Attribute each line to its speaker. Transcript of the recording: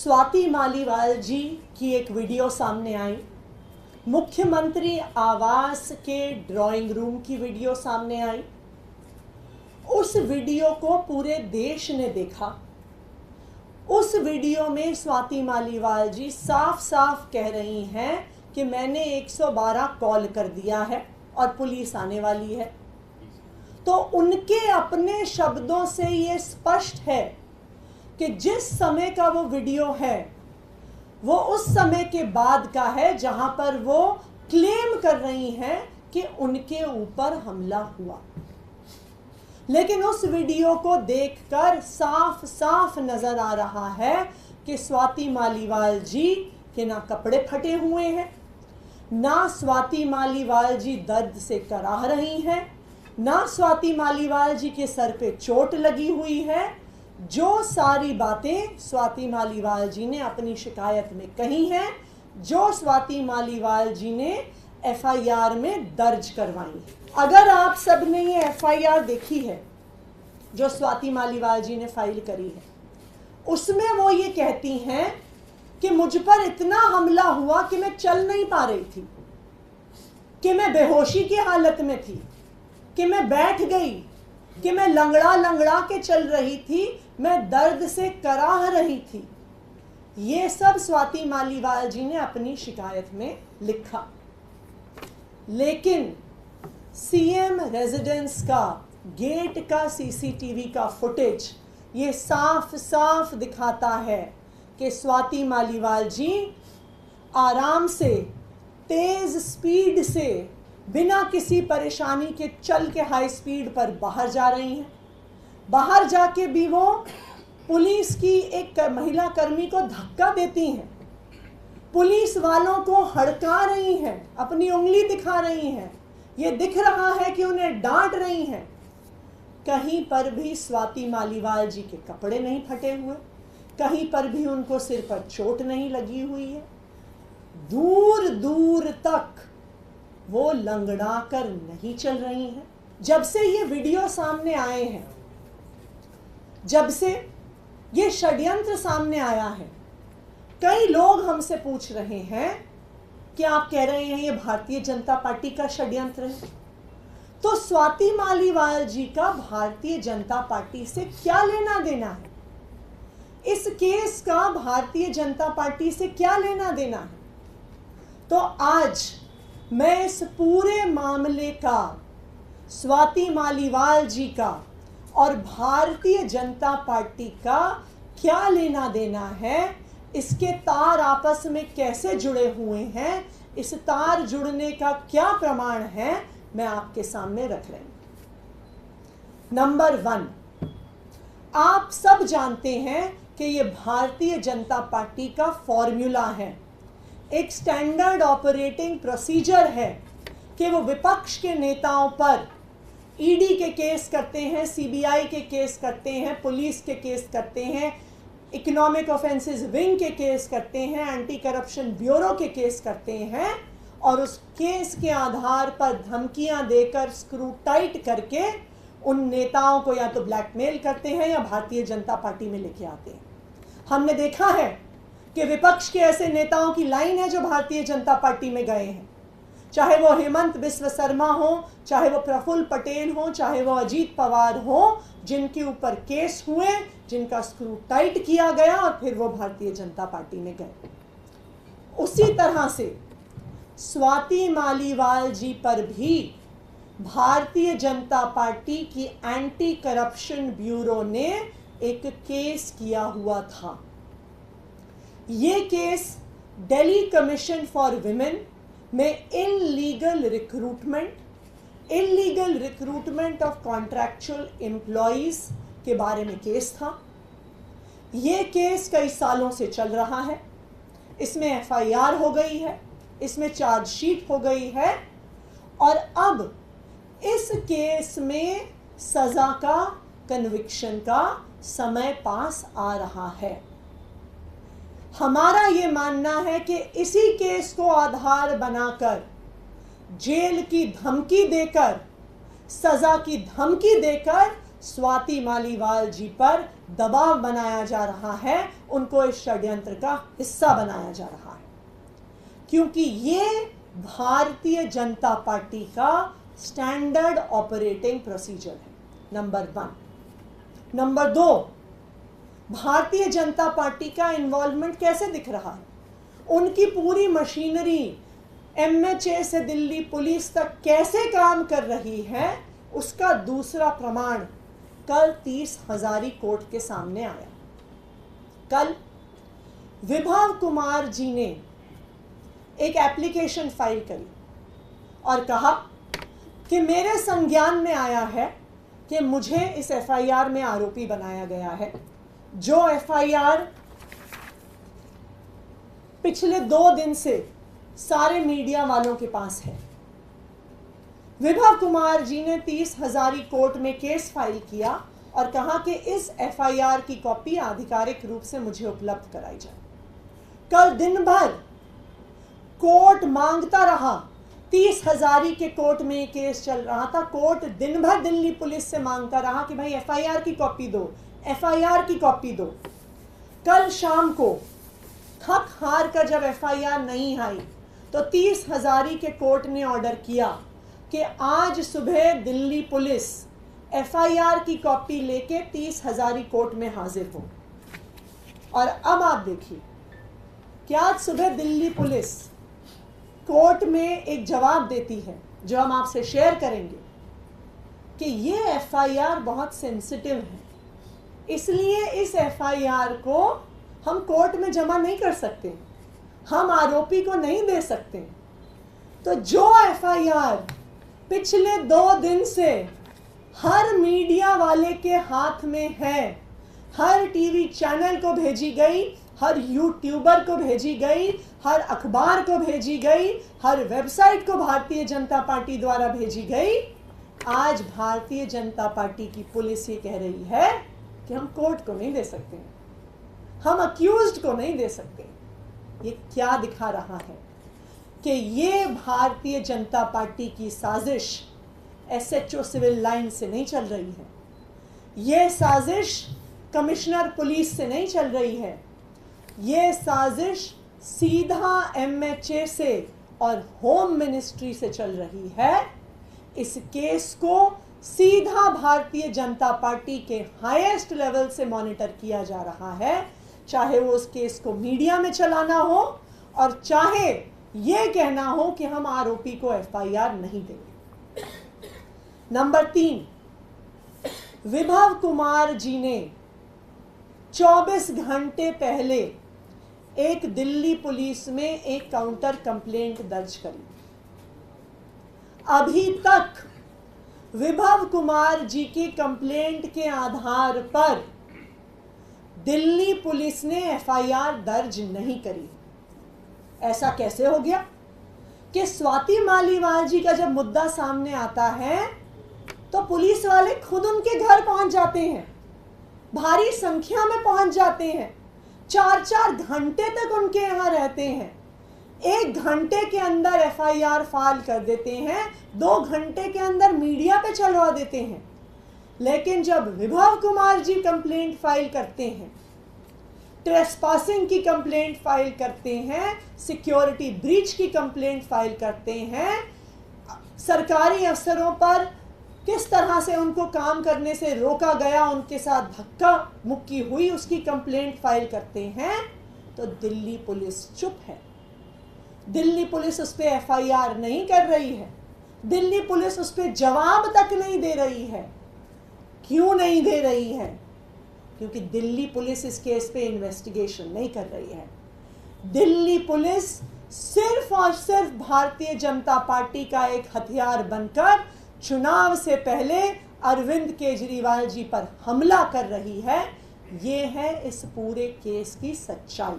Speaker 1: स्वाति मालीवाल जी की एक वीडियो सामने आई, मुख्यमंत्री आवास के ड्राइंग रूम की वीडियो सामने आई। उस वीडियो को पूरे देश ने देखा। उस वीडियो में स्वाति मालीवाल जी साफ साफ कह रही हैं कि मैंने 112 कॉल कर दिया है और पुलिस आने वाली है। तो उनके अपने शब्दों से ये स्पष्ट है कि जिस समय का वो वीडियो है वो उस समय के बाद का है जहां पर वो क्लेम कर रही हैं कि उनके ऊपर हमला हुआ। लेकिन उस वीडियो को देखकर साफ साफ नजर आ रहा है कि स्वाति मालीवाल जी के ना कपड़े फटे हुए हैं, ना स्वाति मालीवाल जी दर्द से कराह रही हैं, ना स्वाति मालीवाल जी के सर पे चोट लगी हुई है। जो सारी बातें स्वाति मालीवाल जी ने अपनी शिकायत में कही हैं, जो स्वाति मालीवाल जी ने एफआईआर में दर्ज करवाई। अगर आप सब ने ये एफआईआर देखी है जो स्वाति मालीवाल जी ने फाइल करी है, उसमें वो ये कहती हैं कि मुझ पर इतना हमला हुआ कि मैं चल नहीं पा रही थी, कि मैं बेहोशी की हालत में थी, कि मैं बैठ गई, कि मैं लंगड़ा लंगड़ा के चल रही थी, मैं दर्द से कराह रही थी। ये सब स्वाति मालीवाल जी ने अपनी शिकायत में लिखा। लेकिन सीएम रेजिडेंस का गेट का सीसीटीवी का फुटेज ये साफ साफ दिखाता है कि स्वाति मालीवाल जी आराम से, तेज स्पीड से, बिना किसी परेशानी के चल के हाई स्पीड पर बाहर जा रही हैं। बाहर जाके भी वो पुलिस की एक महिला कर्मी को धक्का देती हैं, पुलिस वालों को हड़का रही हैं, अपनी उंगली दिखा रही हैं। ये दिख रहा है कि उन्हें डांट रही हैं। कहीं पर भी स्वाति मालीवाल जी के कपड़े नहीं फटे हुए, कहीं पर भी उनको सिर पर चोट नहीं लगी हुई है। दूर दूर तक वो लंगड़ा कर नहीं चल रही हैं। जब से ये वीडियो सामने आए हैं, जब से ये षड्यंत्र सामने आया है, कई लोग हमसे पूछ रहे हैं कि आप कह रहे हैं ये भारतीय जनता पार्टी का षड्यंत्र है, तो स्वाति मालीवाल जी का भारतीय जनता पार्टी से क्या लेना देना है? इस केस का भारतीय जनता पार्टी से क्या लेना देना है? तो आज मैं इस पूरे मामले का स्वाति मालीवाल जी का और भारतीय जनता पार्टी का क्या लेना देना है, इसके तार आपस में कैसे जुड़े हुए हैं, इस तार जुड़ने का क्या प्रमाण है, मैं आपके सामने रख रही हूं। नंबर 1, आप सब जानते हैं कि ये भारतीय जनता पार्टी का फॉर्मूला है, एक स्टैंडर्ड ऑपरेटिंग प्रोसीजर है कि वो विपक्ष के नेताओं पर ईडी के केस करते हैं, सीबीआई के केस करते हैं, पुलिस के केस करते हैं, इकोनॉमिक ऑफेंसेस विंग के केस करते हैं, एंटी करप्शन ब्यूरो के केस करते हैं और उस केस के आधार पर धमकियां देकर स्क्रू टाइट करके उन नेताओं को या तो ब्लैकमेल करते हैं या भारतीय जनता पार्टी में लेके आते हैं। हमने देखा है कि विपक्ष के ऐसे नेताओं की लाइन है जो भारतीय जनता पार्टी में गए हैं, चाहे वो हेमंत बिस्व शर्मा हो, चाहे वो प्रफुल्ल पटेल हो, चाहे वो अजीत पवार हो, जिनके ऊपर केस हुए, जिनका स्क्रू टाइट किया गया और फिर वो भारतीय जनता पार्टी में गए। उसी तरह से स्वाति मालीवाल जी पर भी भारतीय जनता पार्टी की एंटी करप्शन ब्यूरो ने एक केस किया हुआ था। ये case Delhi commission for women में illegal recruitment of contractual employees के बारे में केस था। ये केस कई सालों से चल रहा है, इसमें एफआईआर हो गई है, इसमें चार्जशीट हो गई है और अब इस केस में सजा का, कन्विक्शन का समय पास आ रहा है। हमारा ये मानना है कि इसी केस को आधार बनाकर, जेल की धमकी देकर, सजा की धमकी देकर स्वाति मालीवाल जी पर दबाव बनाया जा रहा है, उनको इस षड्यंत्र का हिस्सा बनाया जा रहा है, क्योंकि ये भारतीय जनता पार्टी का स्टैंडर्ड ऑपरेटिंग प्रोसीजर है, number 1। Number 2, Bharatiya Janata party का इन्वॉल्वमेंट कैसे दिख रहा है, उनकी पूरी मशीनरी MHA से दिल्ली पुलिस तक कैसे काम कर रही है, उसका दूसरा प्रमाण कल 30 हजारी कोर्ट के सामने आया। कल विभव कुमार जी ने एक एप्लीकेशन फाइल करी और कहा कि मेरे संज्ञान में आया है कि मुझे इस FIR में आरोपी बनाया गया है, जो FIR पिछले 2 दिन से सारे मीडिया वालों के पास है। विभव कुमार जी ने 30 हजारी कोर्ट में केस फाइल किया और कहा कि इस FIR की कॉपी आधिकारिक रूप से मुझे उपलब्ध कराई जाए। कल दिन भर कोर्ट मांगता रहा, 30 हजारी के कोर्ट में ये केस चल रहा था, कोर्ट दिन भर दिल्ली पुलिस से मांगता रहा कि भाई FIR की कॉपी दो, FIR की कॉपी दो। कल शाम को थक हार कर जब FIR नहीं आई तो 30 हजारी के कोर्ट ने ऑर्डर किया कि आज सुबह दिल्ली पुलिस FIR की कॉपी लेके 30 हजारी कोर्ट में हाजिर हो। और अब आप देखिए कि आज सुबह दिल्ली पुलिस कोर्ट में एक जवाब देती है, जो हम आपसे शेयर करेंगे, कि ये FIR बहुत सेंसिटिव है, इसलिए इस FIR को हम कोर्ट में जमा नहीं कर सकते, हम आरोपी को नहीं दे सकते। तो जो FIR पिछले 2 दिन से हर मीडिया वाले के हाथ में है, हर टीवी चैनल को भेजी गई, हर यूट्यूबर को भेजी गई, हर अखबार को भेजी गई, हर वेबसाइट को भारतीय जनता पार्टी द्वारा भेजी गई, आज भारतीय जनता पार्टी की पुलिस ये कह रही है कि हम कोर्ट को नहीं दे सकते, हम अक्यूज्ड को नहीं दे सकते। ये क्या दिखा रहा है कि ये भारतीय जनता पार्टी की साजिश SHO सिविल लाइन से नहीं चल रही है, ये साजिश कमिश्नर पुलिस से नहीं चल रही है, ये साजिश सीधा MHA से और होम मिनिस्ट्री से चल रही है। इस केस को सीधा भारतीय जनता पार्टी के हाईएस्ट लेवल से मॉनिटर किया जा रहा है, चाहे वो उस केस को मीडिया में चलाना हो और चाहे ये कहना हो कि हम आरोपी को FIR नहीं देंगे। नंबर 3, विभव कुमार जी ने 24 घंटे पहले एक दिल्ली पुलिस में एक काउंटर कंप्लेंट दर्ज करी। अभी तक विभव कुमार जी की कंप्लेंट के आधार पर दिल्ली पुलिस ने FIR दर्ज नहीं करी। ऐसा कैसे हो गया कि स्वाति मालीवाल जी का जब मुद्दा सामने आता है तो पुलिस वाले खुद उनके घर पहुंच जाते हैं, भारी संख्या में पहुंच जाते हैं, 4-4 घंटे तक उनके यहाँ रहते हैं, 1 घंटे के अंदर FIR फाइल कर देते हैं, 2 घंटे के अंदर मीडिया पे चलवा देते हैं। लेकिन जब विभव कुमार जी कंप्लेंट फाइल करते हैं, ट्रेसपासिंग की कंप्लेंट फाइल करते हैं, सिक्योरिटी ब्रीच की कंप्लेंट फाइल करते हैं, सरकारी अफसरों पर किस तरह से उनको काम करने से रोका गया, उनके साथ धक्का मुक्की हुई, उसकी कंप्लेंट फाइल करते हैं, तो दिल्ली पुलिस चुप है। दिल्ली पुलिस उस पर FIR नहीं कर रही है, दिल्ली पुलिस उस पर जवाब तक नहीं दे रही है। क्यों नहीं दे रही है? क्योंकि दिल्ली पुलिस इस केस पे इन्वेस्टिगेशन नहीं कर रही है। दिल्ली पुलिस सिर्फ और सिर्फ भारतीय जनता पार्टी का एक हथियार बनकर चुनाव से पहले अरविंद केजरीवाल जी पर हमला कर रही है। ये है इस पूरे केस की सच्चाई।